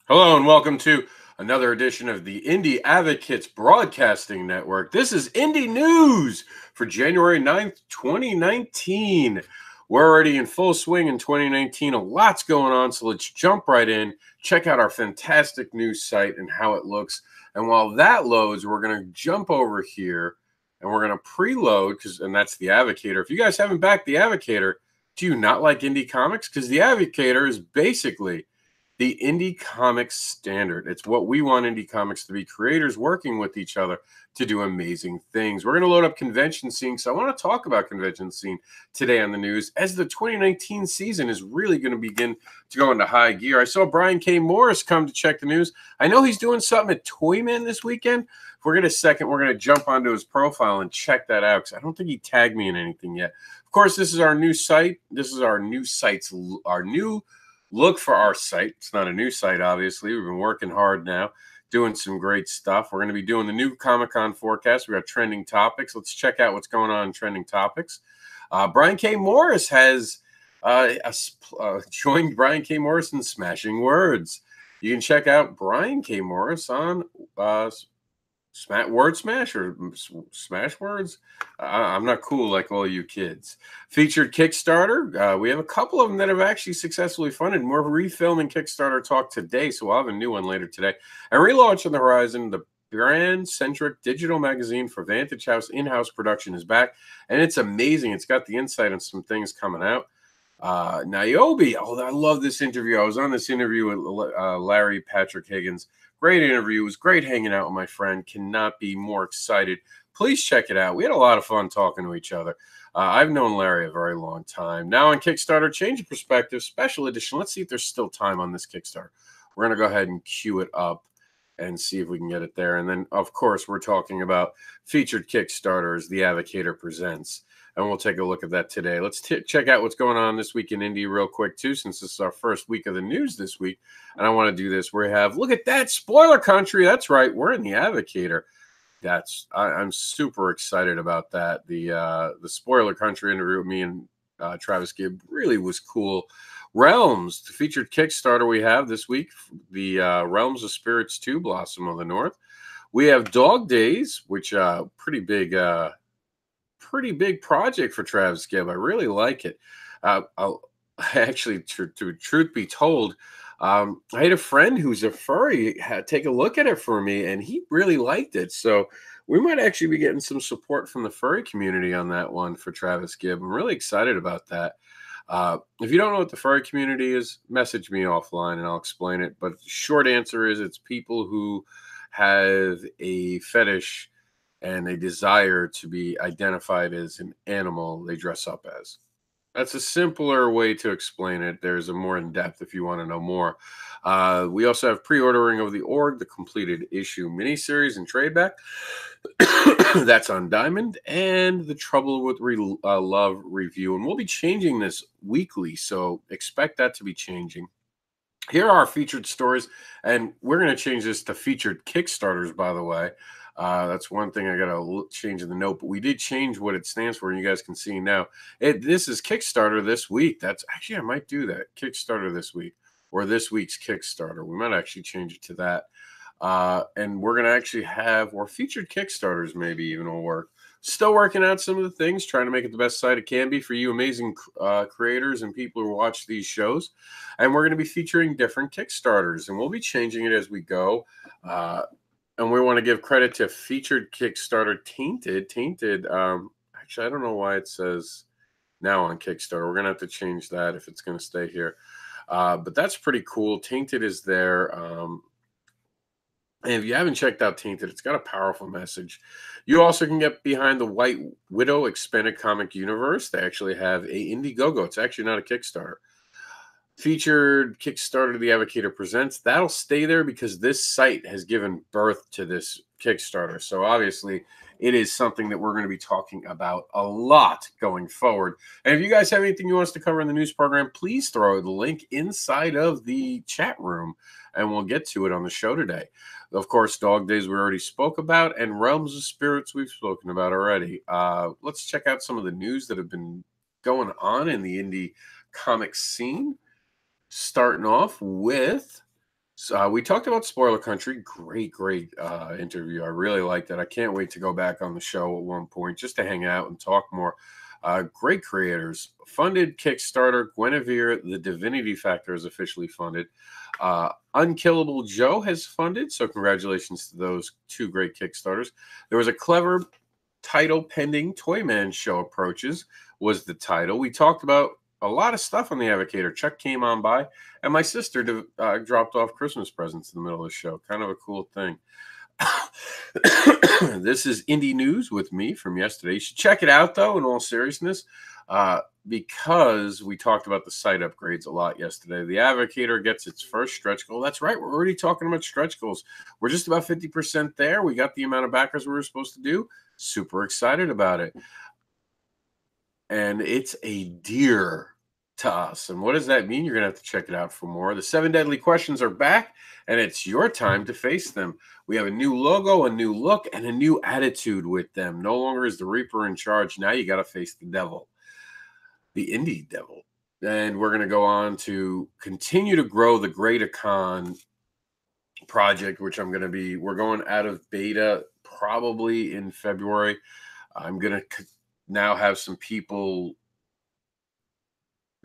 Hello and welcome to another edition of the IndieAdvocates Broadcasting Network. This is Indie News for January 9th, 2019. We're already in full swing in 2019. A lot's going on, so let's jump right in. Check out our fantastic news site and how it looks. And while that loads, we're going to jump over here and we're going to preload, and that's the Advocator. If you guys haven't backed the Advocator, do you not like indie comics? Because the Advocator is basically the indie comics standard. It's what we want indie comics to be, creators working with each other to do amazing things. We're going to load up Convention Scene. So I want to talk about Convention Scene today on the news as the 2019 season is really going to begin to go into high gear. I saw Brian K. Morris come to check the news. I know he's doing something at Toyman this weekend. If we're going to second, we're going to jump onto his profile and check that out because I don't think he tagged me in anything yet. Of course, this is our new site. This is our new look for our site. It's not a new site, obviously. We've been working hard now, doing some great stuff. We're going to be doing the new Comic-Con forecast. We got trending topics. Let's check out what's going on in trending topics. Brian K. Morris has joined Brian K. Morris in Smashing Words. You can check out Brian K. Morris on Word Smash or Smash Words. I'm not cool like all you kids. Featured Kickstarter. We have a couple of them that have actually successfully funded. We're refilming Kickstarter talk today, so we'll have a new one later today. And relaunch on the horizon, the brand-centric digital magazine for Vantage House in-house production is back, and it's amazing. It's got the insight on some things coming out. Niobe. Oh, I love this interview. I was on this interview with Larry Patrick Higgins. Great interview. It was great hanging out with my friend. Cannot be more excited. Please check it out. We had a lot of fun talking to each other. I've known Larry a very long time. Now on Kickstarter, Change of Perspective, special edition. Let's see if there's still time on this Kickstarter. We're going to go ahead and queue it up and see if we can get it there. And then, of course, we're talking about featured Kickstarters, The Advocator Presents. And we'll take a look at that today. Let's check out what's going on this week in Indie real quick, too, since this is our first week of the news this week. And I want to do this. We have, look at that, spoiler country. That's right. We're in the Advocator. I'm super excited about that. The spoiler country interview with me and Travis Gibb really was cool. Realms, the featured Kickstarter we have this week, the Realms of Spirits 2, Blossom of the North. We have Dog Days, which pretty big project for Travis Gibb. I really like it. Actually, truth be told, I had a friend who's a furry take a look at it for me, and he really liked it. So we might actually be getting some support from the furry community on that one for Travis Gibb. I'm really excited about that. If you don't know what the furry community is, message me offline and I'll explain it. But the short answer is it's people who have a fetish and a desire to be identified as an animal they dress up as. That's a simpler way to explain it. There's a more in-depth if you want to know more. We also have pre-ordering of the Org, the completed issue miniseries and trade back. That's on Diamond, and the Trouble with Love review. And we'll be changing this weekly, so expect that to be changing. Here are our featured stories, and we're going to change this to featured Kickstarters, by the way. That's one thing I got to change in the note, but we did change what it stands for, and you guys can see now. This is Kickstarter this week. That's actually, I might do that. Kickstarter this week, or this week's Kickstarter. We might actually change it to that. And we're going to actually have, or featured Kickstarters maybe even will work. Still working out some of the things, trying to make it the best site it can be for you amazing creators and people who watch these shows. And we're going to be featuring different Kickstarters, and we'll be changing it as we go. And we want to give credit to featured Kickstarter Tainted. Actually, I don't know why it says now on Kickstarter. We're going to have to change that if it's going to stay here. But that's pretty cool. Tainted is there. And if you haven't checked out Tainted, it's got a powerful message. You also can get behind the White Widow Expanded Comic Universe. They actually have a Indiegogo. It's actually not a Kickstarter. Featured Kickstarter The Advocator Presents. That'll stay there because this site has given birth to this Kickstarter. So obviously it is something that we're going to be talking about a lot going forward. And if you guys have anything you want us to cover in the news program, please throw the link inside of the chat room and we'll get to it on the show today. Of course, Dog Days we already spoke about, and Realms of Spirits we've spoken about already. Let's check out some of the news that have been going on in the indie comic scene. Starting off with So, we talked about Spoiler Country. Great interview. I really liked it. I can't wait to go back on the show at one point just to hang out and talk more. Great creators. Funded Kickstarter. Guinevere, The Divinity Factor is officially funded. Unkillable Joe has funded. So congratulations to those two great Kickstarters. There was a clever title pending. Toyman Show Approaches was the title. We talked about a lot of stuff on the Advocator. Chuck came on by, and my sister dropped off Christmas presents in the middle of the show. Kind of a cool thing. This is Indie News with me from yesterday. You should check it out, though, in all seriousness, because we talked about the site upgrades a lot yesterday. The Advocator gets its first stretch goal. That's right. We're already talking about stretch goals. We're just about 50% there. We got the amount of backers we were supposed to do. Super excited about it. And it's a dear to us. And what does that mean? You're going to have to check it out for more. The 7 Deadly Questions are back, and it's your time to face them. We have a new logo, a new look, and a new attitude with them. No longer is the Reaper in charge. Now you got to face the devil, the indie devil. And we're going to go on to continue to grow the Great Econ project, which we're going out of beta probably in February. I'm going to now have some people.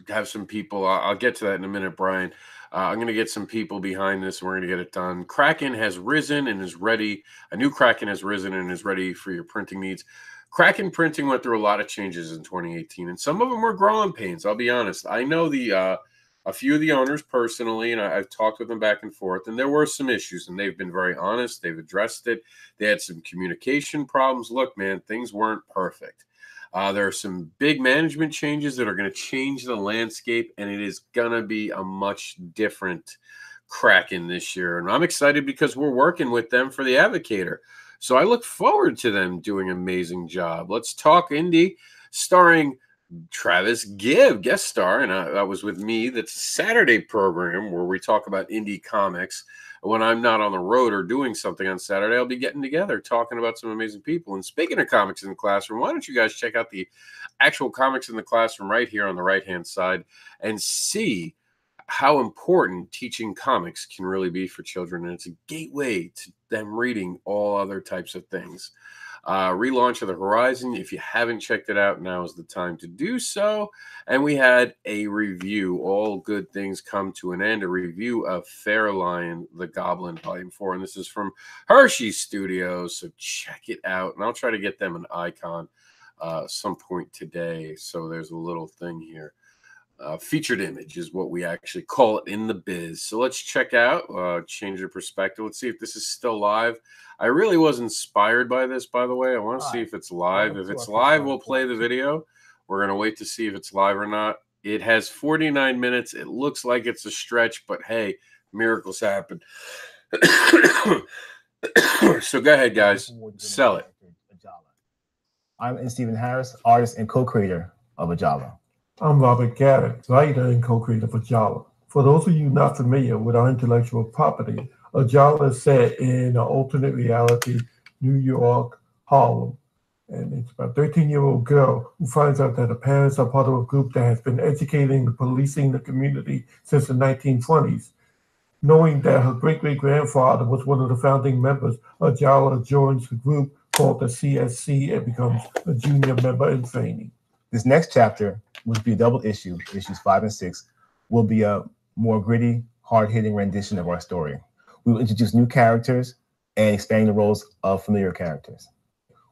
I'll get to that in a minute, Brian. I'm going to get some people behind this, and we're going to get it done. Kraken has risen and is ready. A new Kraken has risen and is ready for your printing needs. Kraken printing went through a lot of changes in 2018, and some of them were growing pains. I'll be honest. I know a few of the owners personally, and I've talked with them back and forth, and there were some issues, and they've been very honest. They've addressed it. They had some communication problems. Look, man, things weren't perfect. There are some big management changes that are going to change the landscape, and it is going to be a much different Kraken this year. And I'm excited because we're working with them for the Advocator. So I look forward to them doing an amazing job. Let's talk indie, starring Travis Gibb, guest star, and that was with me. That's a Saturday program where we talk about indie comics. When I'm not on the road or doing something on Saturday, I'll be getting together, talking about some amazing people. And speaking of comics in the classroom, why don't you guys check out the actual comics in the classroom right here on the right-hand side and see how important teaching comics can really be for children. And it's a gateway to them reading all other types of things. Relaunch of the Horizon. If you haven't checked it out, now is the time to do so. And we had a review. All good things come to an end. A review of Fairlion, the Goblin, Volume 4. And this is from Hershey Studios. So check it out. And I'll try to get them an icon some point today. So there's a little thing here. Featured image is what we actually call it in the biz. So let's check out, change your perspective. Let's see if this is still live. I really was inspired by this, by the way. I want to see if it's live. If it's live, we'll play the video. We're going to wait to see if it's live or not. It has 49 minutes. It looks like it's a stretch, but hey, miracles happen. So go ahead, guys. Sell it. I'm Stephen Harris, artist and co-creator of Ajala. I'm Robert Garrett, writer and co-creator of Ajala. For those of you not familiar with our intellectual property, Ajala is set in an alternate reality, New York, Harlem. And it's about a 13-year-old girl who finds out that her parents are part of a group that has been educating and policing the community since the 1920s. Knowing that her great-great-grandfather was one of the founding members, Ajala joins the group called the CSC and becomes a junior member in training. This next chapter, which will be a double issue, issues 5 and 6, will be a more gritty, hard-hitting rendition of our story. We will introduce new characters and expand the roles of familiar characters.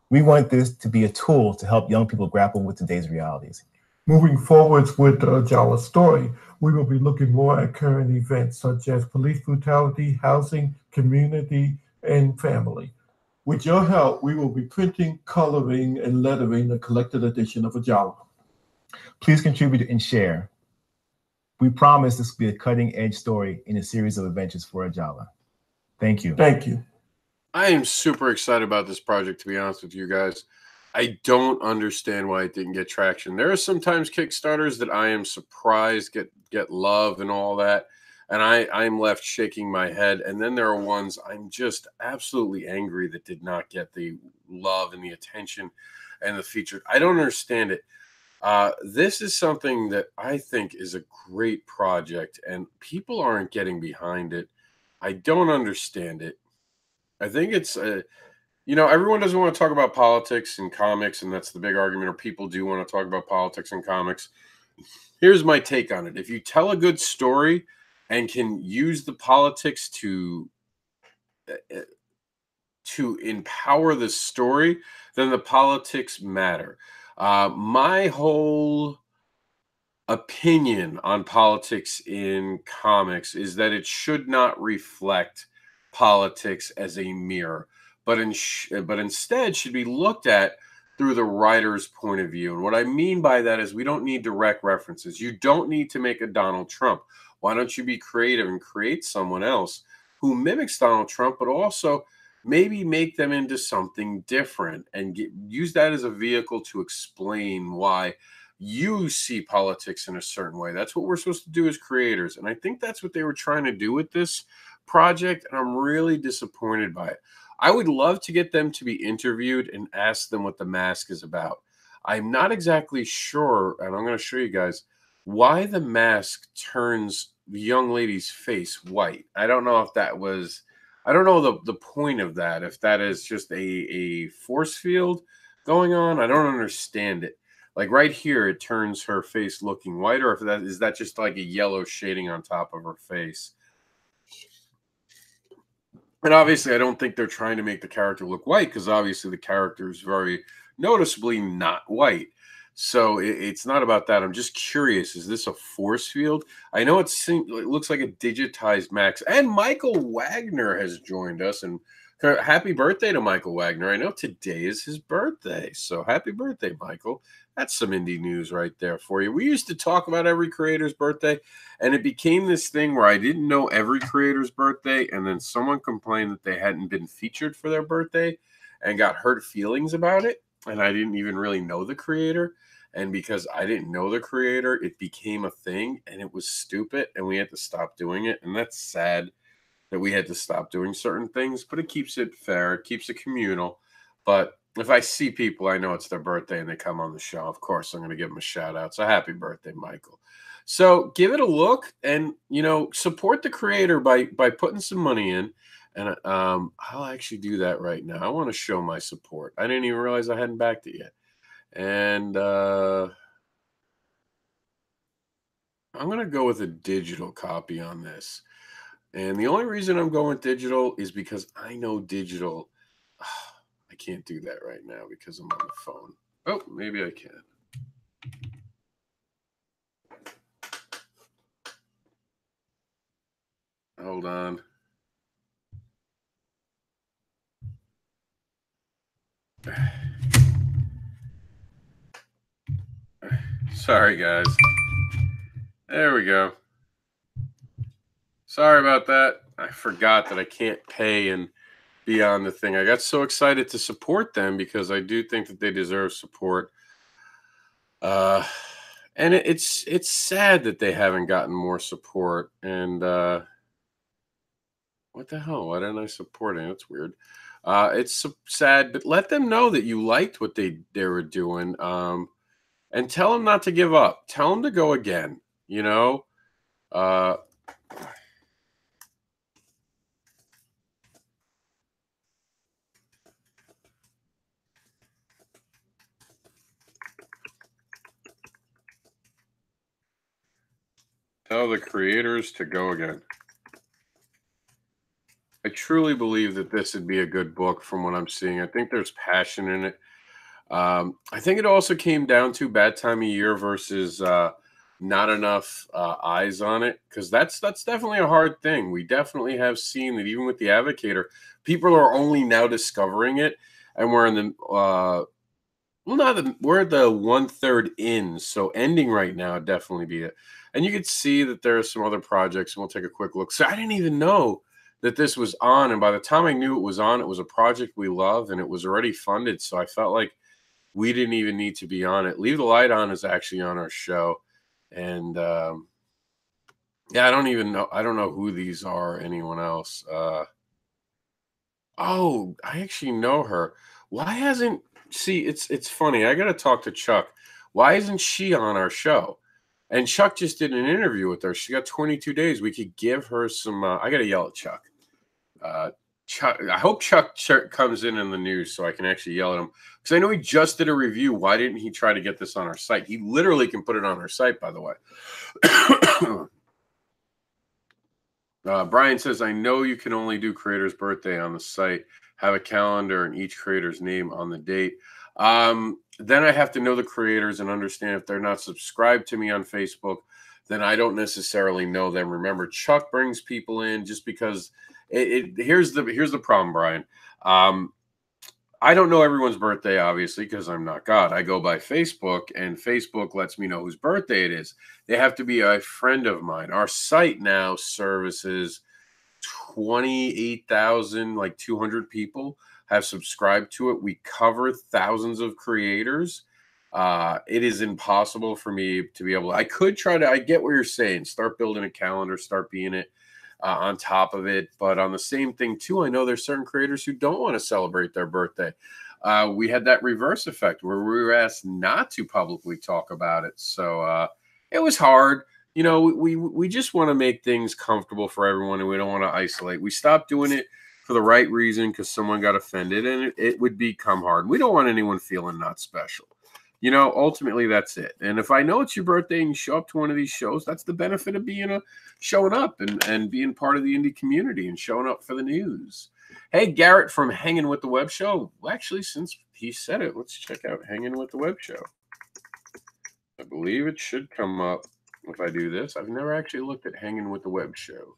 We want this to be a tool to help young people grapple with today's realities. Moving forwards with the Ajala story, we will be looking more at current events such as police brutality, housing, community, and family. With your help, we will be printing, coloring, and lettering the collected edition of Ajala. Please contribute and share. We promise this will be a cutting-edge story in a series of adventures for Ajala. Thank you. Thank you. I am super excited about this project, to be honest with you guys. I don't understand why it didn't get traction. There are sometimes Kickstarters that I am surprised get love and all that, and I'm left shaking my head. And then there are ones I'm just absolutely angry that did not get the love and the attention and the feature. I don't understand it. This is something that I think is a great project, and people aren't getting behind it. I don't understand it. I think it's everyone doesn't want to talk about politics in comics, and that's the big argument, or people do want to talk about politics in comics. Here's my take on it. If you tell a good story and can use the politics uh, to empower the story, then the politics matter. My whole opinion on politics in comics is that it should not reflect politics as a mirror, but instead should be looked at through the writer's point of view. And what I mean by that is we don't need direct references. You don't need to make a Donald Trump. Why don't you be creative and create someone else who mimics Donald Trump, but also maybe make them into something different and use that as a vehicle to explain why you see politics in a certain way. That's what we're supposed to do as creators. And I think that's what they were trying to do with this project. And I'm really disappointed by it. I would love to get them to be interviewed and ask them what the mask is about. I'm not exactly sure, and I'm going to show you guys why the mask turns the young lady's face white. I don't know if that was, I don't know the point of that, if that is just a force field going on. I don't understand it. Like right here, it turns her face looking white, or if that is that just like a yellow shading on top of her face. And obviously, I don't think they're trying to make the character look white, because obviously the character is very noticeably not white. So it's not about that. I'm just curious, is this a force field? I know it looks like a digitized Max. And Michael Wagner has joined us. And happy birthday to Michael Wagner. I know today is his birthday. So happy birthday, Michael. That's some indie news right there for you. We used to talk about every creator's birthday, and it became this thing where I didn't know every creator's birthday, and then someone complained that they hadn't been featured for their birthday and got hurt feelings about it, and I didn't even really know the creator. And because I didn't know the creator, it became a thing, and it was stupid, and we had to stop doing it. And that's sad that we had to stop doing certain things, but it keeps it fair. It keeps it communal. But if I see people, I know it's their birthday and they come on the show, of course, I'm going to give them a shout out. So happy birthday, Michael. So give it a look and, support the creator by putting some money in. And I'll actually do that right now. I want to show my support. I didn't even realize I hadn't backed it yet. And I'm going to go with a digital copy on this. And the only reason I'm going digital is because I know digital. I can't do that right now because I'm on the phone. Oh, maybe I can. Hold on. Sorry, guys. There we go. Sorry about that. I forgot that I can't pay and be on the thing. I got so excited to support them because I do think that they deserve support. And it's sad that they haven't gotten more support. And what the hell? Why didn't I support it? That's weird. It's sad, but let them know that you liked what they were doing. And tell them not to give up. Tell them to go again. Tell the creators to go again. I truly believe that this would be a good book from what I'm seeing. I think there's passion in it. I think it also came down to bad time of year versus not enough eyes on it, because that's definitely a hard thing. We definitely have seen that even with the Advocator, people are only now discovering it, and we're in the we're the 1/3 in, so ending right now would definitely be it. And you could see that there are some other projects, and we'll take a quick look. So I didn't even know that this was on, and by the time I knew it was on, it was a project we love, and it was already funded. So I felt like we didn't even need to be on it. Leave the Light On is actually on our show, and yeah, I don't even know. I don't know who these are. Anyone else? Oh, I actually know her. Why hasn't See, it's funny. I got to talk to Chuck. Why isn't she on our show? And Chuck just did an interview with her. She got 22 days. We could give her some. I got to yell at Chuck. Chuck. I hope Chuck comes in the news so I can actually yell at him, because I know he just did a review. Why didn't he try to get this on our site? He literally can put it on our site, by the way. Brian says, I know you can only do creator's birthday on the site. Have a calendar and each creator's name on the date. Then I have to know the creators and understand if they're not subscribed to me on Facebook, then I don't necessarily know them. Remember, Chuck brings people in just because here's the problem, Brian. I don't know everyone's birthday, obviously, because I'm not God. I go by Facebook, and Facebook lets me know whose birthday it is. They have to be a friend of mine. Our site now services 28,000, like 200 people have subscribed to it. We cover thousands of creators. It is impossible for me to be able. I could try to. I get what you're saying. Start building a calendar. Start being it on top of it. But on the same thing too, I know there's certain creators who don't want to celebrate their birthday. We had that reverse effect where we were asked not to publicly talk about it. So it was hard. You know, we just want to make things comfortable for everyone, and we don't want to isolate. We stopped doing it for the right reason because someone got offended, and it would become hard. We don't want anyone feeling not special. You know, ultimately, that's it. And if I know it's your birthday and you show up to one of these shows, that's the benefit of being showing up and being part of the indie community and showing up for the news. Hey, Garrett from Hanging with the Web Show. Well, actually, since he said it, let's check out Hanging with the Web Show. I believe it should come up if I do this. I've never actually looked at Hanging with the Web Show.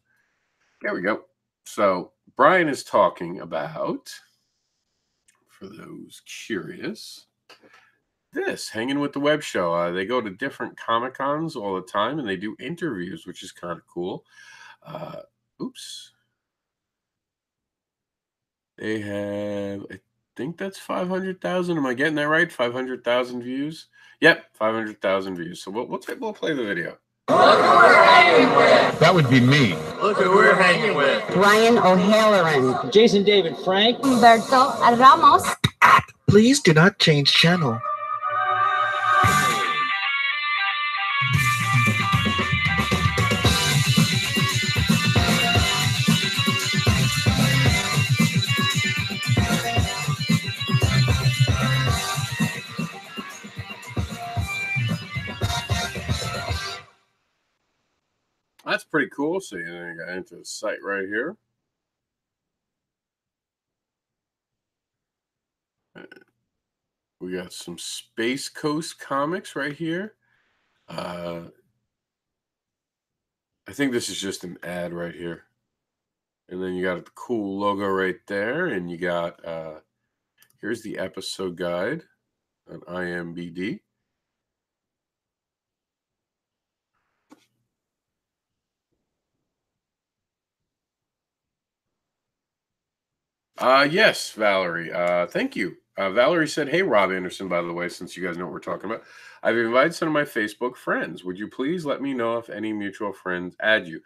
There we go. So Brian is talking about, for those curious, this Hanging with the Web Show. They go to different Comic-Cons all the time, and they do interviews, which is kind of cool. Oops. They have, I think that's 500,000. Am I getting that right? 500,000 views? Yep, 500,000 views. So we'll play the video. Look who we're hanging with. That would be me. Look who we're hanging with. Brian O'Halloran. Jason David Frank. Humberto Ramos. Please do not change channel. That's pretty cool. So you got into the site right here. We got some Space Coast comics right here. I think this is just an ad right here. And then you got the cool logo right there. And you got, here's the episode guide on IMBD. Yes, Valerie. Thank you. Valerie said, hey, Rob Anderson, by the way, since you guys know what we're talking about, I've invited some of my Facebook friends. Would you please let me know if any mutual friends add you?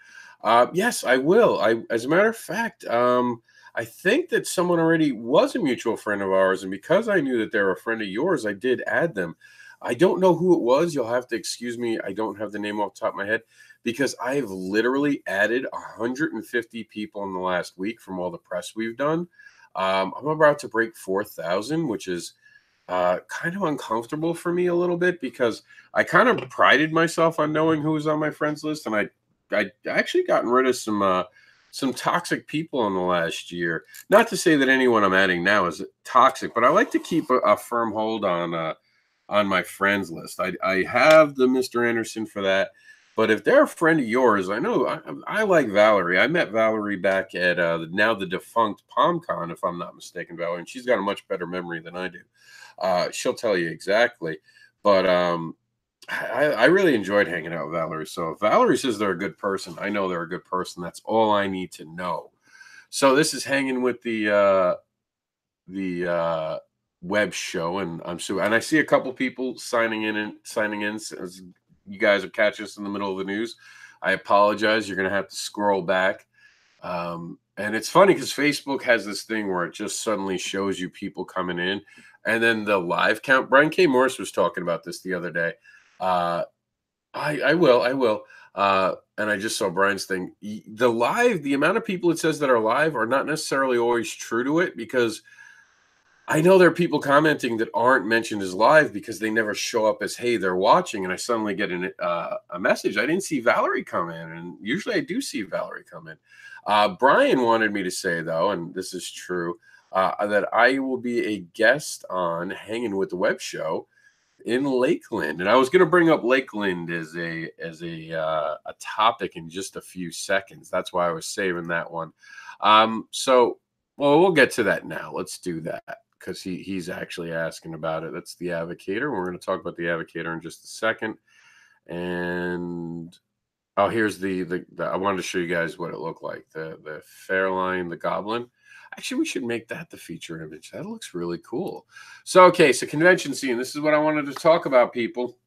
Yes, I will. As a matter of fact, I think that someone already was a mutual friend of ours, and because I knew that they were a friend of yours, I did add them. I don't know who it was. You'll have to excuse me. I don't have the name off the top of my head, because I've literally added 150 people in the last week from all the press we've done. I'm about to break 4,000, which is kind of uncomfortable for me a little bit, because I kind of prided myself on knowing who was on my friends list, and I actually gotten rid of some toxic people in the last year. Not to say that anyone I'm adding now is toxic, but I like to keep a firm hold on my friends list. I have the Mr. AnderSiN for that. But if they're a friend of yours, I know I like Valerie. I met Valerie back at now the defunct PalmCon, if I'm not mistaken, Valerie, and she's got a much better memory than I do. She'll tell you exactly. But I really enjoyed hanging out with Valerie. So if Valerie says they're a good person, I know they're a good person. That's all I need to know. So this is Hanging with the web show, and I see a couple people signing in. As you guys are catching us in the middle of the news, I apologize. You're going to have to scroll back. And it's funny because Facebook has this thing where it just suddenly shows you people coming in, and then the live count. Brian K. Morris was talking about this the other day. I will. I will. And I just saw Brian's thing. The amount of people it says that are live are not necessarily always true to it, because I know there are people commenting that aren't mentioned as live because they never show up as, hey, they're watching. And I suddenly get a message. I didn't see Valerie come in. And usually I do see Valerie come in. Brian wanted me to say, though, and this is true, that I will be a guest on Hanging with the Web show in Lakeland. And I was going to bring up Lakeland as a topic in just a few seconds. That's why I was saving that one. Well, we'll get to that now. Let's do that, because he's actually asking about it. That's the Advocator. We're going to talk about the Advocator in just a second. And here's the I wanted to show you guys what it looked like. The Fairline, the Goblin. Actually, we should make that the feature image. That looks really cool. So, okay, so convention scene. This is what I wanted to talk about, people.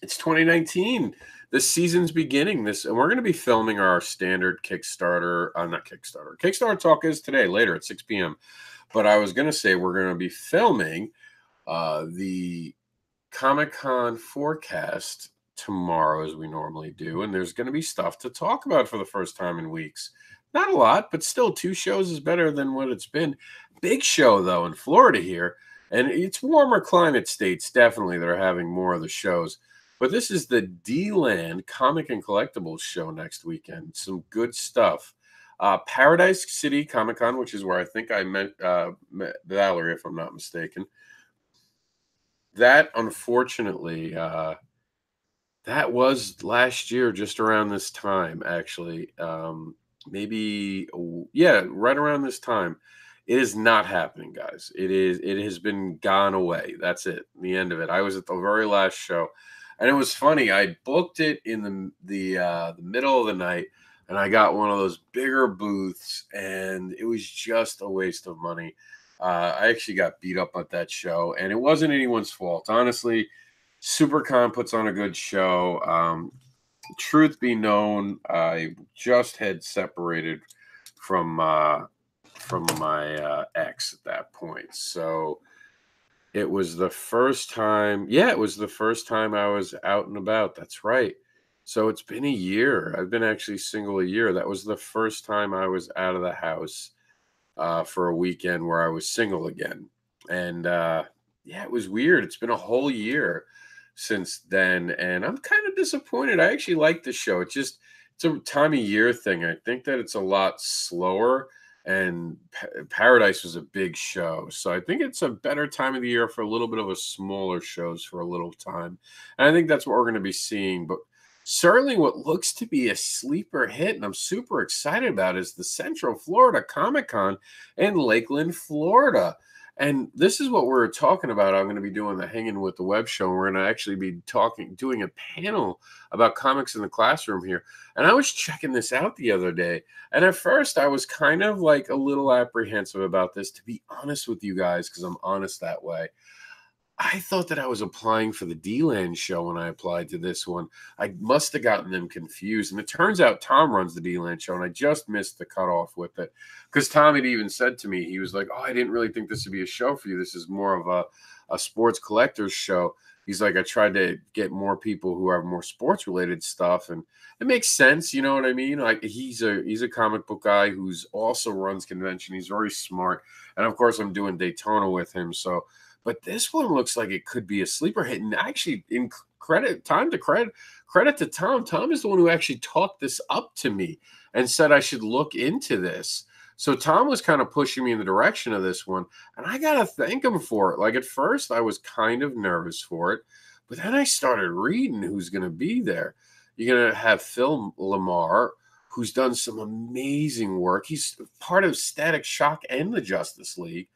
It's 2019. This season's beginning. And we're going to be filming our standard Kickstarter. Not Kickstarter. Kickstarter talk is today, later at 6 p.m. But I was going to say we're going to be filming the Comic-Con forecast tomorrow, as we normally do. And there's going to be stuff to talk about for the first time in weeks. Not a lot, but still 2 shows is better than what it's been. Big show, though, in Florida here. And it's warmer climate states, definitely, that are having more of the shows. But this is the D-Land Comic and Collectibles show next weekend. Some good stuff. Paradise City Comic-Con, which is where I think I met Valerie, if I'm not mistaken. That, unfortunately, that was last year, just around this time, actually. Maybe, yeah, right around this time. It is not happening, guys. It has been gone away. That's it. The end of it. I was at the very last show, and it was funny. I booked it in the middle of the night, and I got one of those bigger booths, and it was just a waste of money. I actually got beat up at that show, and it wasn't anyone's fault, honestly. SuperCon puts on a good show. Truth be known, I just had separated from my ex at that point. So it was the first time. Yeah, it was the first time I was out and about. That's right. So it's been a year. I've been actually single a year. That was the first time I was out of the house for a weekend where I was single again. And yeah, it was weird. It's been a whole year since then, and I'm kind of disappointed. I actually like the show. It's a time of year thing. I think that it's a lot slower, and Paradise was a big show, so I think it's a better time of the year for a little bit of a smaller shows for a little time. And I think that's what we're going to be seeing. But certainly what looks to be a sleeper hit, and I'm super excited about, is the Central Florida Comic-Con in Lakeland, Florida. And this is what we're talking about. I'm going to be doing the Hanging with the Web show. We're going to actually be doing a panel about comics in the classroom here. And I was checking this out the other day. And at first, I was kind of like a little apprehensive about this, to be honest with you guys, because I'm honest that way. I thought that I was applying for the D-Land show when I applied to this one. I must have gotten them confused. And it turns out Tom runs the D-Land show, and I just missed the cutoff with it. Because Tom had even said to me, he was like, I didn't really think this would be a show for you. This is more of a sports collectors show. He's like, I tried to get more people who have more sports-related stuff. And it makes sense, you know what I mean? Like, he's a comic book guy who's also runs convention. He's very smart. And, of course, I'm doing Daytona with him, so... But this one looks like it could be a sleeper hit. And actually, credit to Tom. Tom is the one who actually talked this up to me and said I should look into this. So Tom was kind of pushing me in the direction of this one. And I got to thank him for it. Like, at first, I was kind of nervous for it. But then I started reading who's going to be there. You're going to have Phil Lamar, who's done some amazing work. He's part of Static Shock and the Justice League.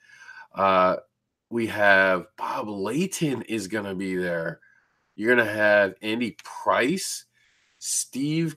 We have Bob Layton is going to be there. You're going to have Andy Price, Steve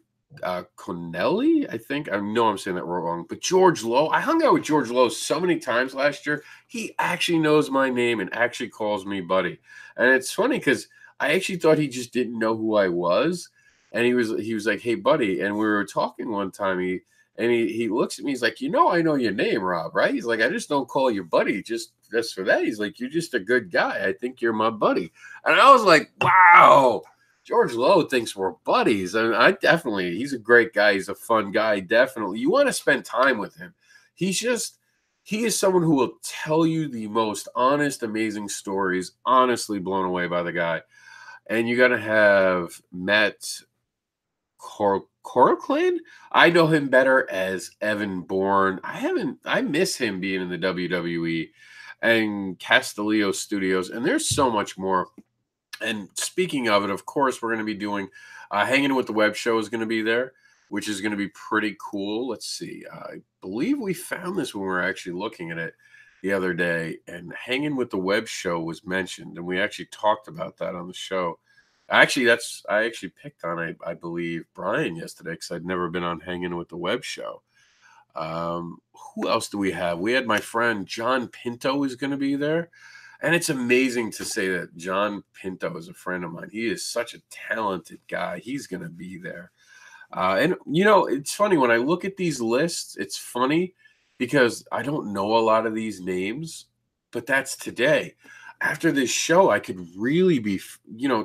Connelly, I think. I know I'm saying that wrong, but George Lowe. I hung out with George Lowe so many times last year. He actually knows my name and actually calls me buddy. And it's funny because I actually thought he just didn't know who I was. And he was like, hey, buddy. And we were talking one time. He looks at me. He's like, I know your name, Rob, right? He's like, I just don't call you buddy just for that. He's like, you're just a good guy. I think you're my buddy. And I was like, wow. George Lowe thinks we're buddies. I mean, he's a great guy. He's a fun guy. Definitely. You want to spend time with him. He is someone who will tell you the most honest, amazing stories. Honestly blown away by the guy. And you got to have Matt Coraclan. I know him better as Evan Bourne. I miss him being in the WWE and Castillo Studios. And there's so much more. And speaking of it, of course, we're going to be doing Hanging with the Web show is going to be there, which is going to be pretty cool. Let's see. I believe we found this when we were actually looking at it the other day, and Hanging with the Web show was mentioned, and we actually talked about that on the show. Actually, I actually picked on, I believe, Brian yesterday because I'd never been on Hanging with the Web show. Who else do we have? We had my friend John Pinto is going to be there. And it's amazing to say that John Pinto is a friend of mine. He is such a talented guy. He's going to be there. And, it's funny. When I look at these lists, it's funny because I don't know a lot of these names, but that's today. After this show, I could really be,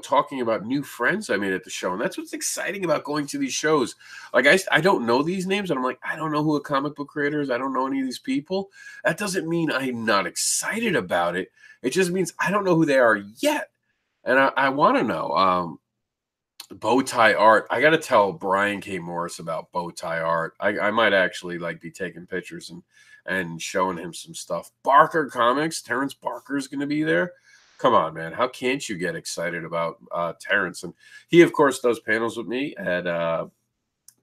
talking about new friends I made at the show. And that's what's exciting about going to these shows. Like, I don't know these names. And I'm like, I don't know who a comic book creator is. I don't know any of these people. That doesn't mean I'm not excited about it. It just means I don't know who they are yet. And I want to know. Bow tie art. I got to tell Brian K. Morris about bow tie art. I might actually be taking pictures and showing him some stuff. Barker Comics. Terrence Barker is going to be there. Come on, man. How can't you get excited about Terrence? And he, of course, does panels with me at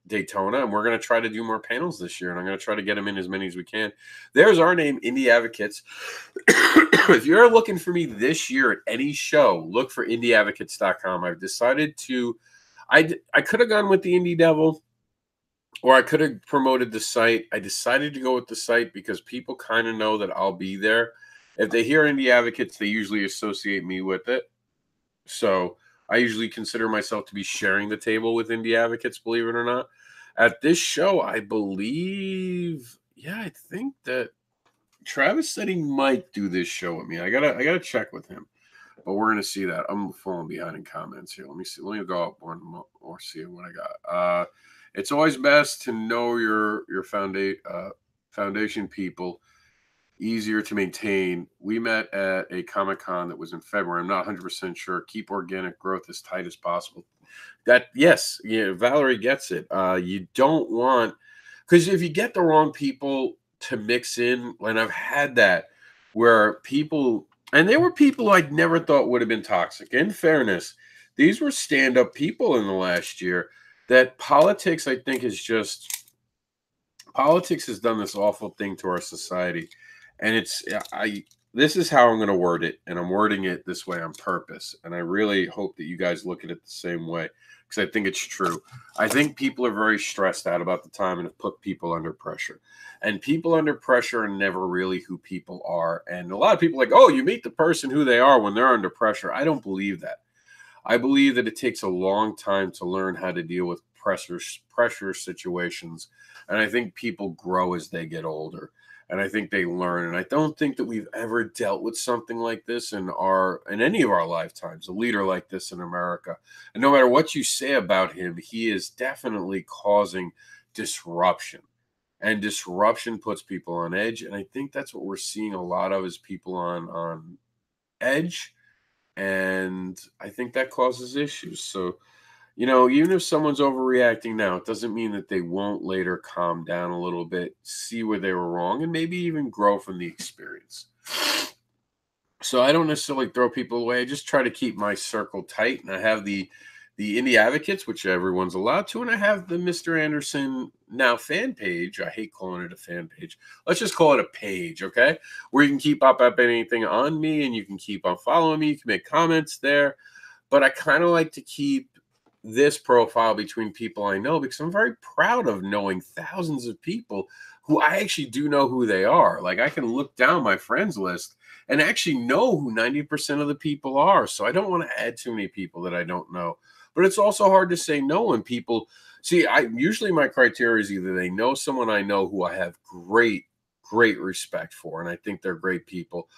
Daytona, and we're going to try to do more panels this year, and I'm going to try to get him in as many as we can. There's our name, Indie Advocates. If you're looking for me this year at any show, look for IndieAdvocates.com. I've decided to – I could have gone with the Indie Devil, or I could have promoted the site. I decided to go with the site because people kind of know that I'll be there. If they hear Indie Advocates, they usually associate me with it. So I usually consider myself to be sharing the table with Indie Advocates, believe it or not. At this show, I believe, I think that Travis said he might do this show with me. I gotta check with him, but we're gonna see that. I'm falling behind in comments here. Let me see. Let me go up one more or see what I got. It's always best to know your foundation people. Easier to maintain. We met at a Comic-Con that was in February. I'm not 100% sure. Keep organic growth as tight as possible. Yes, Valerie gets it. You don't want, because if you get the wrong people to mix in, and I've had that where people, and they were people I'd never thought would have been toxic. In fairness, these were stand-up people in the last year that politics, I think, politics has done this awful thing to our society. And this is how I'm going to word it, and I'm wording it this way on purpose. And I really hope that you guys look at it the same way, because I think it's true. I think people are very stressed out about the time and have put people under pressure. And people under pressure are never really who people are. And a lot of people are like, oh, you meet the person who they are when they're under pressure. I don't believe that. I believe that it takes a long time to learn how to deal with pressure situations. And I think people grow as they get older. And I think they learn. And I don't think that we've ever dealt with something like this in any of our lifetimes, a leader like this in America. And no matter what you say about him, he is definitely causing disruption. And disruption puts people on edge. And I think that's what we're seeing a lot of, is people on edge. And I think that causes issues. So, even if someone's overreacting now, it doesn't mean that they won't later calm down a little bit, see where they were wrong, and maybe even grow from the experience. So I don't necessarily throw people away. I just try to keep my circle tight. And I have the Indie Advocates, which everyone's allowed to, and I have the Mr. AnderSiN Now fan page. I hate calling it a fan page. Let's just call it a page, okay? Where you can keep up anything on me, and you can keep on following me. You can make comments there. But I kind of like to keep this profile between people I know, because I'm very proud of knowing thousands of people who I actually do know who they are. Like, I can look down my friends list and actually know who 90% of the people are. So I don't want to add too many people that I don't know. But it's also hard to say no when people see. Usually my criteria is either they know someone I know who I have great respect for, and I think they're great people,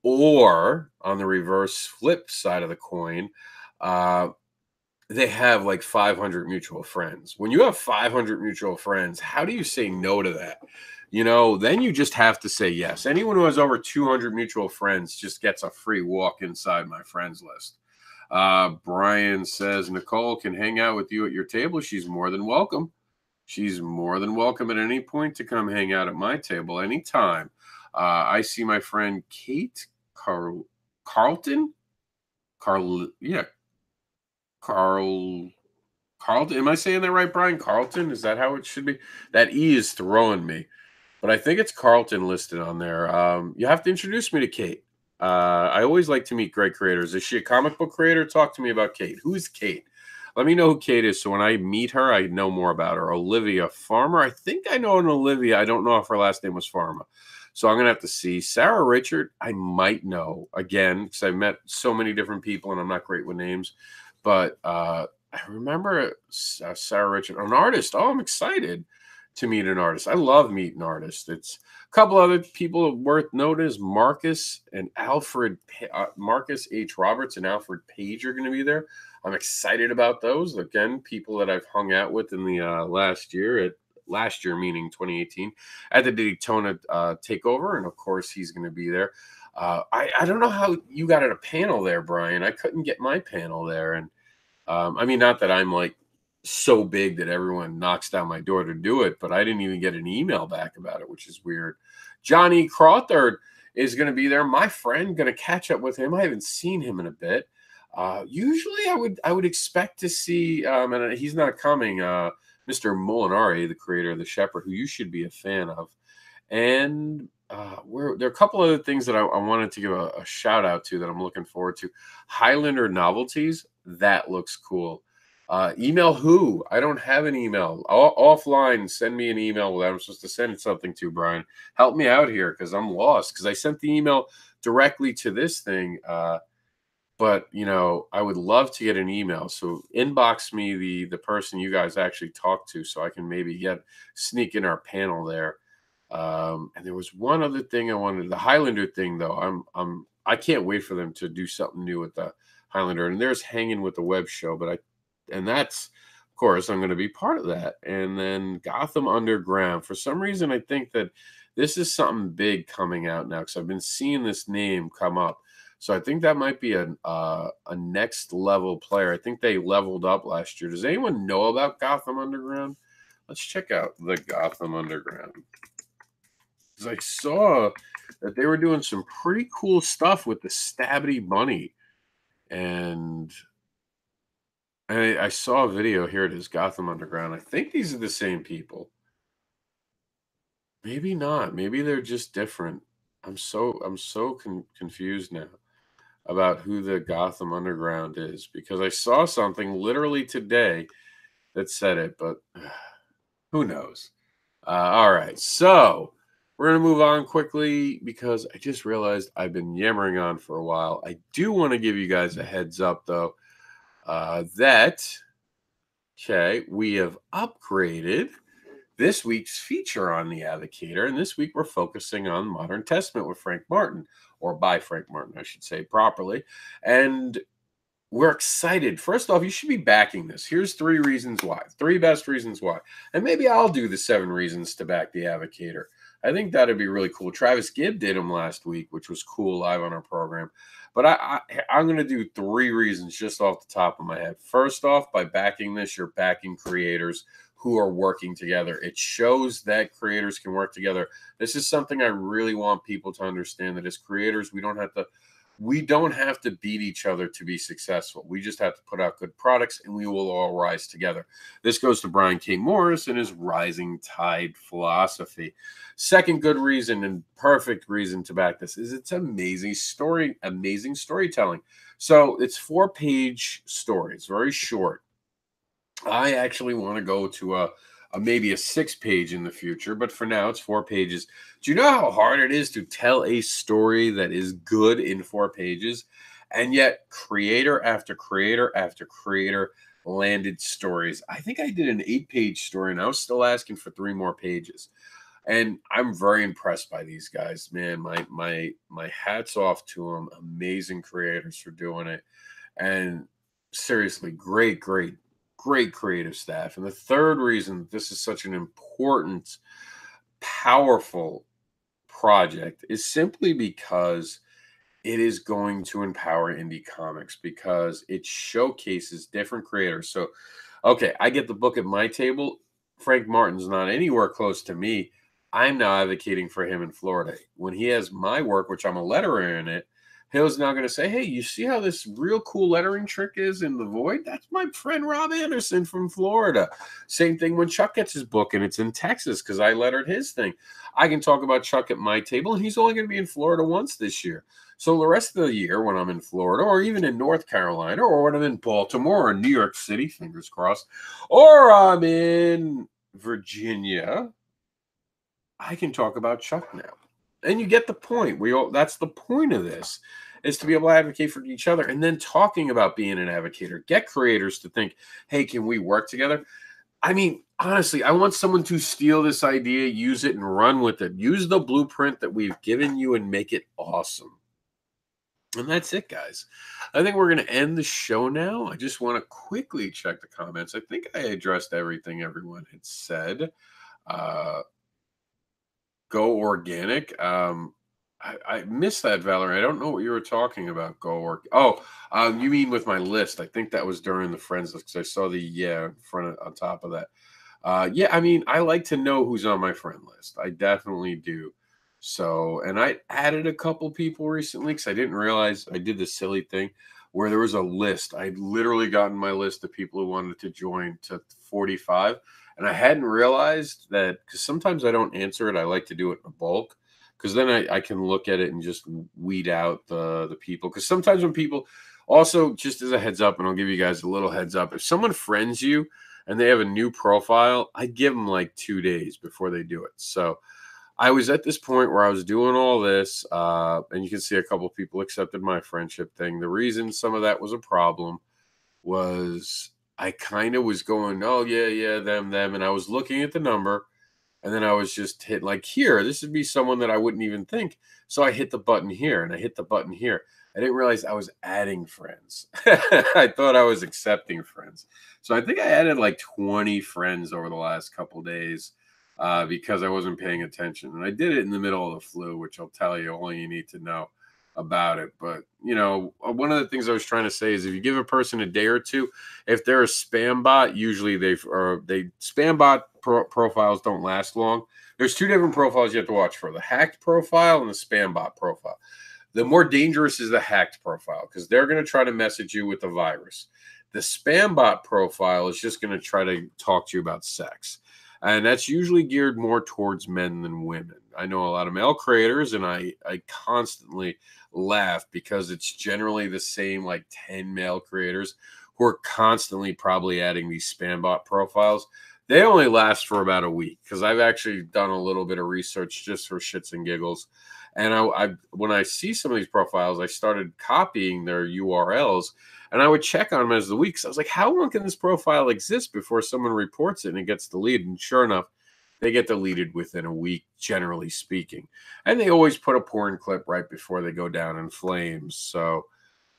or on the reverse flip side of the coin, they have like 500 mutual friends. When you have 500 mutual friends, how do you say no to that? Then you just have to say yes. Anyone who has over 200 mutual friends just gets a free walk inside my friends list. Brian says Nicole can hang out with you at your table. She's more than welcome. She's more than welcome at any point to come hang out at my table anytime. I see my friend Kate Carlton. Yeah, Carl Carlton. Am I saying that right, Brian? Carlton? Is that how it should be? That E is throwing me, but I think it's Carlton listed on there. You have to introduce me to Kate. I always like to meet great creators. Is she a comic book creator? Talk to me about Kate. Who is Kate? Let me know who Kate is, so when I meet her, I know more about her. Olivia Farmer. I think I know an Olivia. I don't know if her last name was Farmer. So I'm going to have to see. Sarah Richard, I might know, again, because I've met so many different people, and I'm not great with names. But I remember Sarah Richard, an artist. Oh, I'm excited to meet an artist. I love meeting artists. It's a couple other people worth notice. Marcus H. Roberts and Alfred Page are going to be there. I'm excited about those. Again, people that I've hung out with in the last year meaning 2018, at the Daytona takeover. And of course, he's going to be there. I don't know how you got at a panel there, Brian. I couldn't get my panel there. And I mean, not that I'm like so big that everyone knocks down my door to do it, but I didn't even get an email back about it, which is weird. Johnny Crawford is going to be there. My friend, going to catch up with him. I haven't seen him in a bit. Usually I would expect to see, and he's not coming, Mr. Molinari, the creator of The Shepherd, who you should be a fan of. And there are a couple other things that I wanted to give a shout out to that I'm looking forward to. Highlander Novelties, that looks cool. Email who? I don't have an email. Offline, send me an email that I'm supposed to send something to, Brian. Help me out here because I'm lost, because I sent the email directly to this thing. But I would love to get an email. So inbox me the person you guys actually talk to, so I can maybe sneak in our panel there. And there was one other thing I wanted. The Highlander thing, though, I can't wait for them to do something new with the Highlander. And there's Hanging with the Web show, and that's, of course, I'm going to be part of that. And then Gotham Underground. For some reason, I think that this is something big coming out now, because I've been seeing this name come up. So I think that might be a next level player. I think they leveled up last year. Does anyone know about Gotham Underground? Let's check out the Gotham Underground. Because I saw that they were doing some pretty cool stuff with the Stabby Bunny. And I saw a video. Here it is, Gotham Underground. I think these are the same people. Maybe not. Maybe they're just different. I'm so confused now about who the Gotham Underground is, because I saw something literally today that said it, but who knows? All right, so we're going to move on quickly because I just realized I've been yammering on for a while. I do want to give you guys a heads up, though, that we have upgraded this week's feature on The Advocator, and this week we're focusing on Modern Testament with Frank Martin, or by Frank Martin, I should say properly. And we're excited. First off, you should be backing this. Here's 3 reasons why. 3 best reasons why. And maybe I'll do the 7 reasons to back The Advocator. I think that'd be really cool. Travis Gibb did them last week, which was cool, live on our program. But I'm going to do 3 reasons just off the top of my head. First off, by backing this, you're backing creators who are working together. It shows that creators can work together. This is something I really want people to understand, that as creators, we don't have to beat each other to be successful. We just have to put out good products, and we will all rise together. This goes to Brian K. Morris and his Rising Tide philosophy. Second good reason and perfect reason to back this is it's amazing storytelling. So it's 4-page stories, very short. I actually want to go to maybe a 6-page in the future, but for now it's 4 pages. Do you know how hard it is to tell a story that is good in 4 pages? And yet creator after creator after creator landed stories. I think I did an 8-page story, and I was still asking for 3 more pages. And I'm very impressed by these guys, man. My hats off to them. Amazing creators for doing it. And seriously, great creative staff. And the third reason this is such an important, powerful project is simply because it is going to empower indie comics, because it showcases different creators. So, okay, I get the book at my table. Frank Martin's not anywhere close to me. I'm now advocating for him in Florida. When he has my work, which I'm a letterer in it, Hill's now going to say, hey, you see how this real cool lettering trick is in the void? That's my friend Rob Anderson from Florida. Same thing when Chuck gets his book and it's in Texas because I lettered his thing. I can talk about Chuck at my table, and he's only going to be in Florida once this year. So the rest of the year when I'm in Florida, or even in North Carolina, or when I'm in Baltimore or New York City, fingers crossed, or I'm in Virginia, I can talk about Chuck now. And you get the point. That's the point of this, is to be able to advocate for each other, and then talking about being an advocator. Get creators to think, hey, can we work together? I mean, honestly, I want someone to steal this idea, use it, and run with it. Use the blueprint that we've given you and make it awesome. And that's it, guys. I think we're going to end the show now. I just want to quickly check the comments. I think I addressed everything everyone had said. Go organic. I missed that, Valerie. I don't know what you were talking about. You mean with my list? I think that was during the friends list, because I saw the on top of that. I mean, I like to know who's on my friend list. I definitely do. So, and I added a couple people recently because I didn't realize I did this silly thing where there was a list. I'd literally gotten my list of people who wanted to join to 45. And I hadn't realized that, because sometimes I don't answer it. I like to do it in bulk, because then I can look at it and just weed out the people. Because sometimes when people, also just as a heads up, and I'll give you guys a little heads up, if someone friends you and they have a new profile, I give them like 2 days before they do it. So I was at this point where I was doing all this, and you can see a couple of people accepted my friendship thing. The reason some of that was a problem was I kind of was going, oh, yeah, them. And I was looking at the number, and then I was just hit like, here, this would be someone that I wouldn't even think. So I hit the button here, and I hit the button here. I didn't realize I was adding friends. I thought I was accepting friends. So I think I added like 20 friends over the last couple of days. Because I wasn't paying attention. And I did it in the middle of the flu, which I'll tell you all you need to know about it. But, one of the things I was trying to say is if you give a person a day or two, if they're a spam bot, usually spam bot profiles don't last long. There's two different profiles you have to watch for: the hacked profile and the spam bot profile. The more dangerous is the hacked profile, because they're going to try to message you with the virus. The spam bot profile is just going to try to talk to you about sex. And that's usually geared more towards men than women. I know a lot of male creators, and I constantly laugh because it's generally the same like 10 male creators who are constantly probably adding these spam bot profiles. They only last for about a week, because I've actually done a little bit of research just for shits and giggles. And I when I see some of these profiles, I started copying their URLs, and I would check on them as the weeks. I was like, how long can this profile exist before someone reports it and it gets deleted? And sure enough, they get deleted within a week, generally speaking. And they always put a porn clip right before they go down in flames. So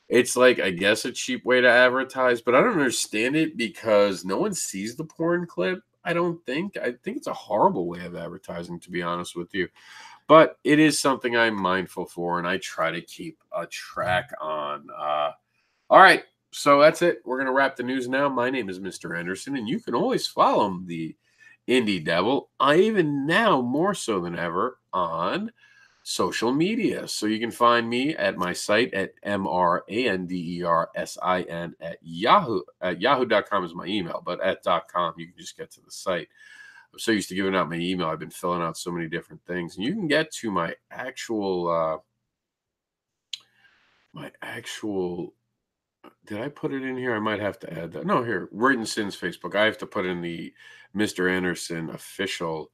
it's like, I guess, a cheap way to advertise, but I don't understand it because no one sees the porn clip. I think it's a horrible way of advertising, to be honest with you. But it is something I'm mindful for, and I try to keep a track on. All right, so that's it. We're going to wrap the news now. My name is Mr. Anderson, and you can always follow the Indie Devil, even now more so than ever, on social media. So you can find me at my site at MRANDERSIN at Yahoo. At yahoo.com is my email, but at .com, you can just get to the site. I'm so used to giving out my email. I've been filling out so many different things. And you can get to my actual, did I put it in here? I might have to add that. No, here, Written Sins Facebook. I have to put in the Mr. Anderson official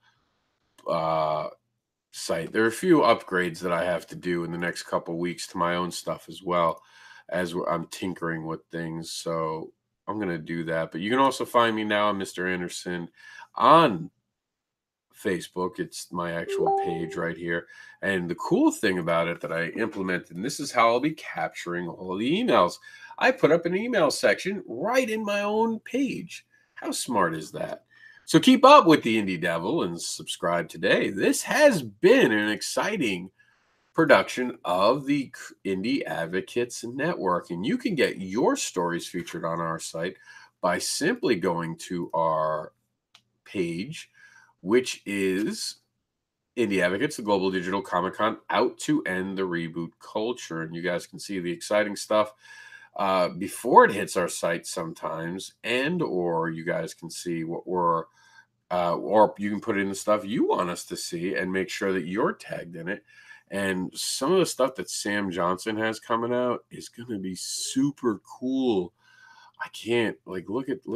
site. There are a few upgrades that I have to do in the next couple weeks to my own stuff as well, as I'm tinkering with things. So I'm going to do that. But you can also find me now on Mr. Anderson on Facebook. It's my actual page right here. And the cool thing about it that I implemented, and this is how I'll be capturing all the emails. I put up an email section right in my own page. How smart is that? So keep up with the Indie Devil and subscribe today. This has been an exciting production of the Indie Advocates Network, and you can get your stories featured on our site by simply going to our page, which is Indie Advocates, the Global Digital Comic Con, out to end the reboot culture. And you guys can see the exciting stuff before it hits our site sometimes, and or you guys can see what we're or you can put in the stuff you want us to see and make sure that you're tagged in it. And some of the stuff that Sam Johnson has coming out is going to be super cool. I can't look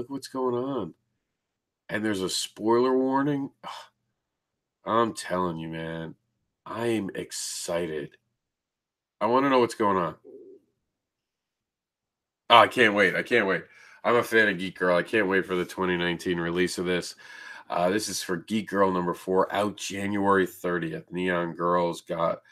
what's going on. And there's a spoiler warning. I'm telling you, man, I'm excited. I want to know what's going on. Oh, I can't wait. I can't wait. I'm a fan of Geek Girl. I can't wait for the 2019 release of this. This is for Geek Girl number 4, out January 30th. Neon Girls got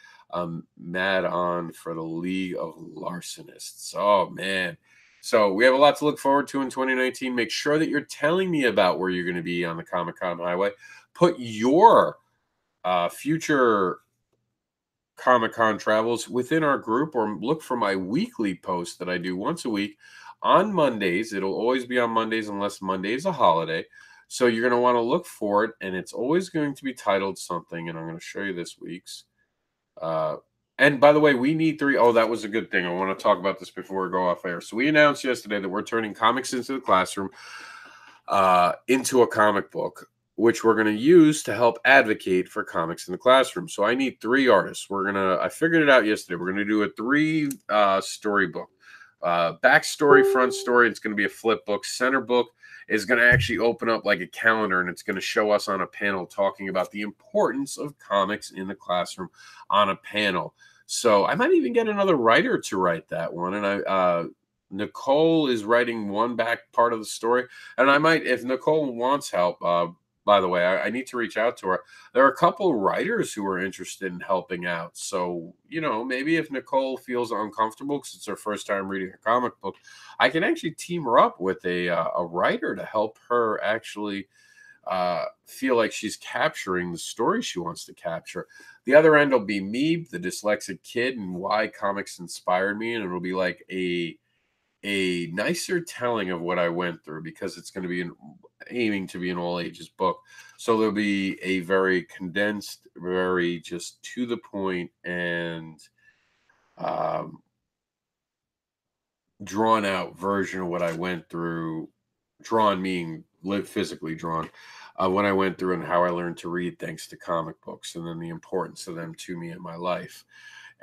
Mad On for the League of Larcenists. Oh, man. So we have a lot to look forward to in 2019. Make sure that you're telling me about where you're going to be on the Comic-Con highway. Put your future Comic-Con travels within our group, or look for my weekly post that I do once a week on Mondays. It'll always be on Mondays unless Monday is a holiday. So you're going to want to look for it, and it's always going to be titled something, and I'm going to show you this week's. And by the way, we need 3. Oh, that was a good thing. I want to talk about this before we go off air. So we announced yesterday that we're turning comics into the classroom into a comic book, which we're going to use to help advocate for comics in the classroom. So I need 3 artists. I figured it out yesterday. We're going to do a 3 story book. Backstory, front story. It's going to be a flip book. Center book is going to actually open up like a calendar, and it's going to show us on a panel talking about the importance of comics in the classroom on a panel. So I might even get another writer to write that one. And Nicole is writing one back part of the story. And I might, if Nicole wants help, by the way, I need to reach out to her. There are a couple writers who are interested in helping out. So, maybe if Nicole feels uncomfortable because it's her first time reading a comic book, I can actually team her up with a writer to help her actually feel like she's capturing the story she wants to capture. The other end will be me, the dyslexic kid, and why comics inspired me. And it'll be like a nicer telling of what I went through, because it's going to be aiming to be an all ages book. So there'll be a very condensed, very just to the point, and drawn out version of what I went through. Drawn meaning physically drawn. When I went through and how I learned to read thanks to comic books, and then the importance of them to me in my life.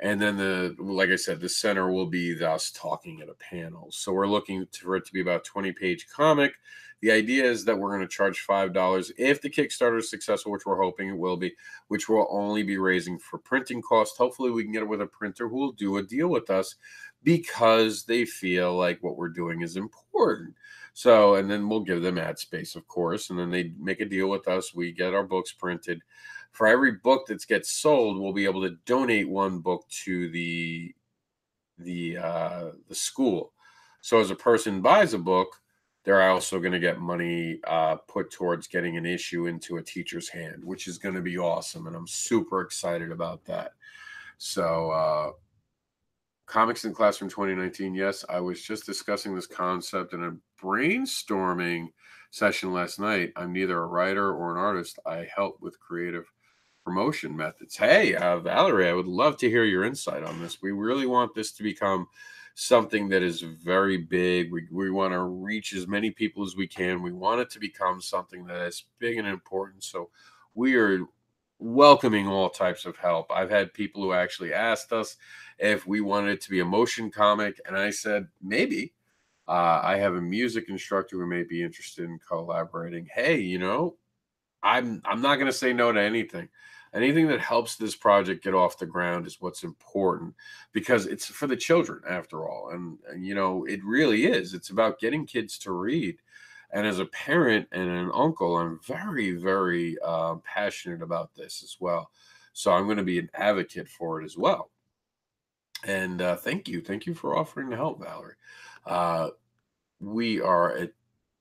And then like I said, the center will be us talking at a panel. So we're looking for it to be about 20-page comic. The idea is that we're going to charge $5 if the Kickstarter is successful, which we're hoping it will be, which will only be raising for printing costs. Hopefully we can get it with a printer who will do a deal with us because they feel like what we're doing is important. So, and then we'll give them ad space, of course, and then they make a deal with us. We get our books printed. For every book that gets sold, we'll be able to donate 1 book to the school. So as a person buys a book, they're also going to get money put towards getting an issue into a teacher's hand, which is going to be awesome. And I'm super excited about that. So Comics in Classroom 2019. Yes, I was just discussing this concept in a brainstorming session last night. I'm neither a writer or an artist. I help with creative promotion methods. Hey, Valerie, I would love to hear your insight on this. We really want this to become something that is very big. We want to reach as many people as we can. We want it to become something that is big and important. So we are welcoming all types of help. I've had people who actually asked us if we wanted it to be a motion comic, and I said maybe. I have a music instructor who may be interested in collaborating. Hey, I'm not going to say no to anything. Anything that helps this project get off the ground is what's important, because it's for the children after all. And it really is. It's about getting kids to read. And as a parent and an uncle, I'm very, very passionate about this as well. So I'm going to be an advocate for it as well. And thank you. Thank you for offering to help, Valerie. Uh, we are at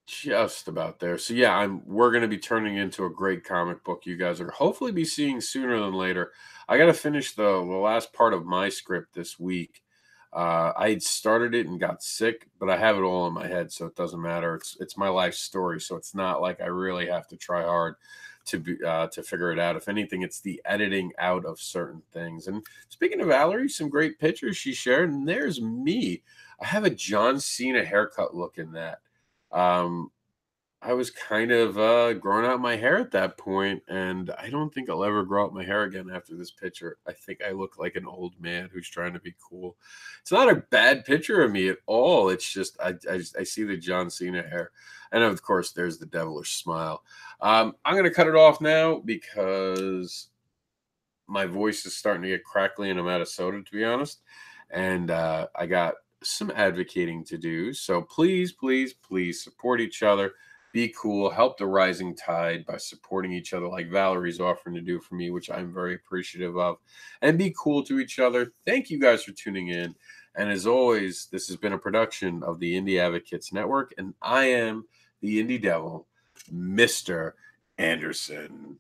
just about there. So yeah, we're going to be turning into a great comic book you guys are hopefully be seeing sooner than later. I got to finish the last part of my script this week. I had started it and got sick, but I have it all in my head, so it doesn't matter. It's my life story, so it's not like I really have to try hard to figure it out. If anything, it's the editing out of certain things. And speaking of Valerie, some great pictures she shared, and there's me. I have a John Cena haircut look in that. Um, I was kind of growing out my hair at that point, and I don't think I'll ever grow out my hair again after this picture. I think I look like an old man who's trying to be cool. It's not a bad picture of me at all. It's just I see the John Cena hair, and of course there's the devilish smile. I'm going to cut it off now because my voice is starting to get crackly, and I'm out of soda, to be honest. And I got some advocating to do. So please, please, please support each other. Be cool. Help the rising tide by supporting each other like Valerie's offering to do for me, which I'm very appreciative of. And be cool to each other. Thank you guys for tuning in. And as always, this has been a production of the Indie Advocates Network. And I am the Indie Devil, Mr. AnderSiN.